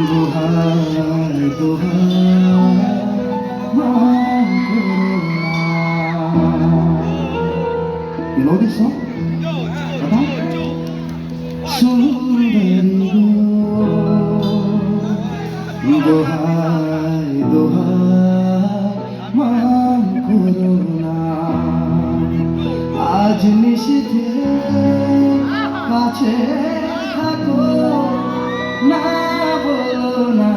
দোহাই দোহাই মাফ করো না। You know this song? সুন্দরী গো দোহাই দোহাই মাফ করো না। আজ নিশীথে কাছে থাকো না বলো না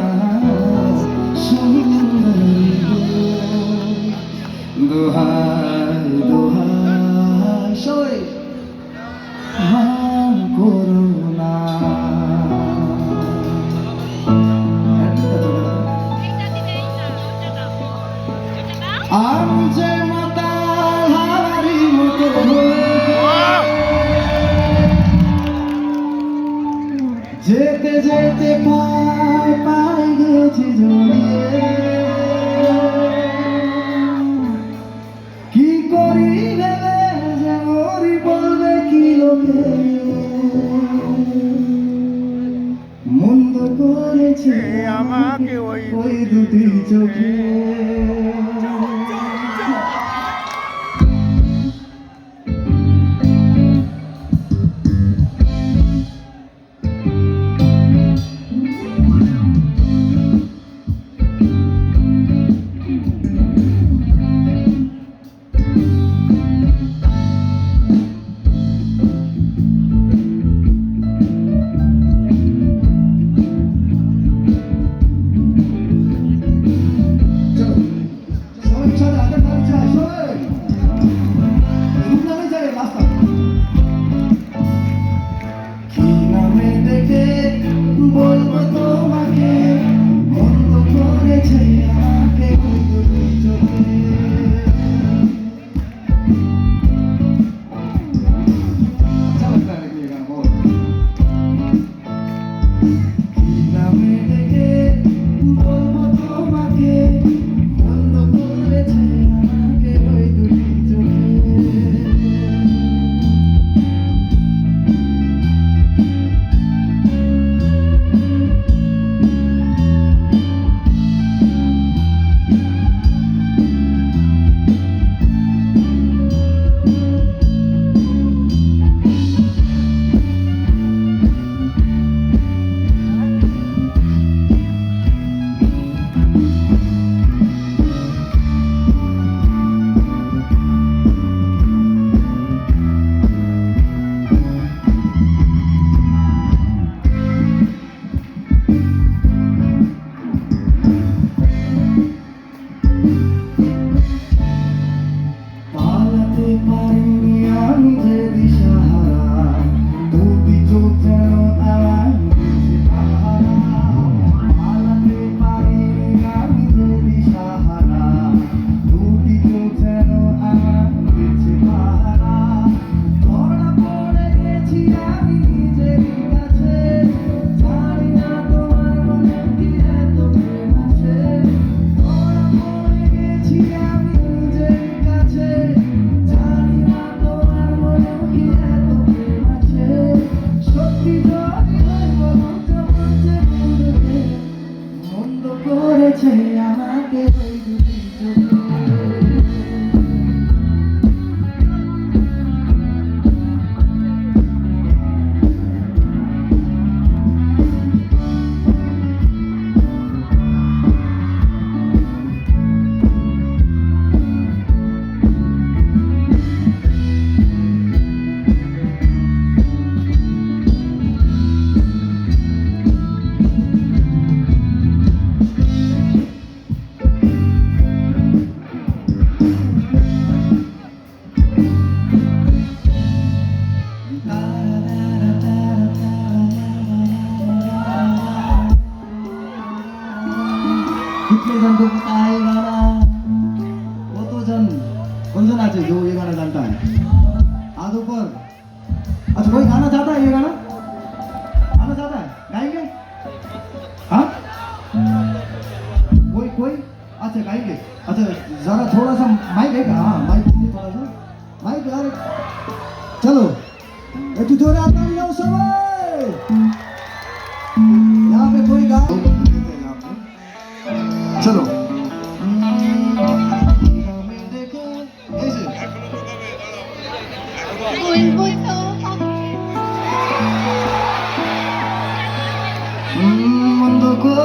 সুন্দরী গো দোহাই দোহাই সবাই মাফ করো না। আমি যে মাতাল হারারি মতো যেতে যেতে পাই পাই গেছি জড়িয়ে কি করি ভেবে যে মরি বলবে কি লোকে মন্দ করেছে আমাকে ওই দুটি চোখে।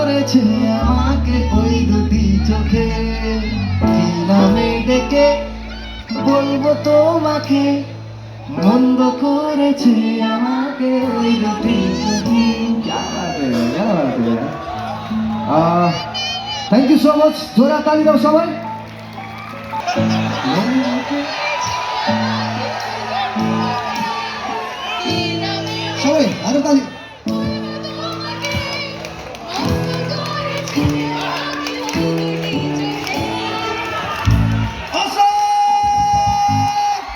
করেছে আমাকে ওই দুটি চোখে, কি নামে ডেকে বলবো তোমাকে, মন্দ করেছে আমাকে ওই দুটি চোখে। থ্যাংক ইউ সো মাচ, জোড়া তালি দাও সবাই। সবাই আরো তালি।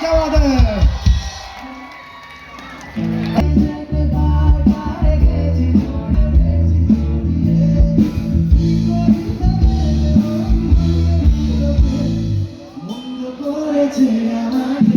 क्या बात है। মন্দ করেছে আমাকে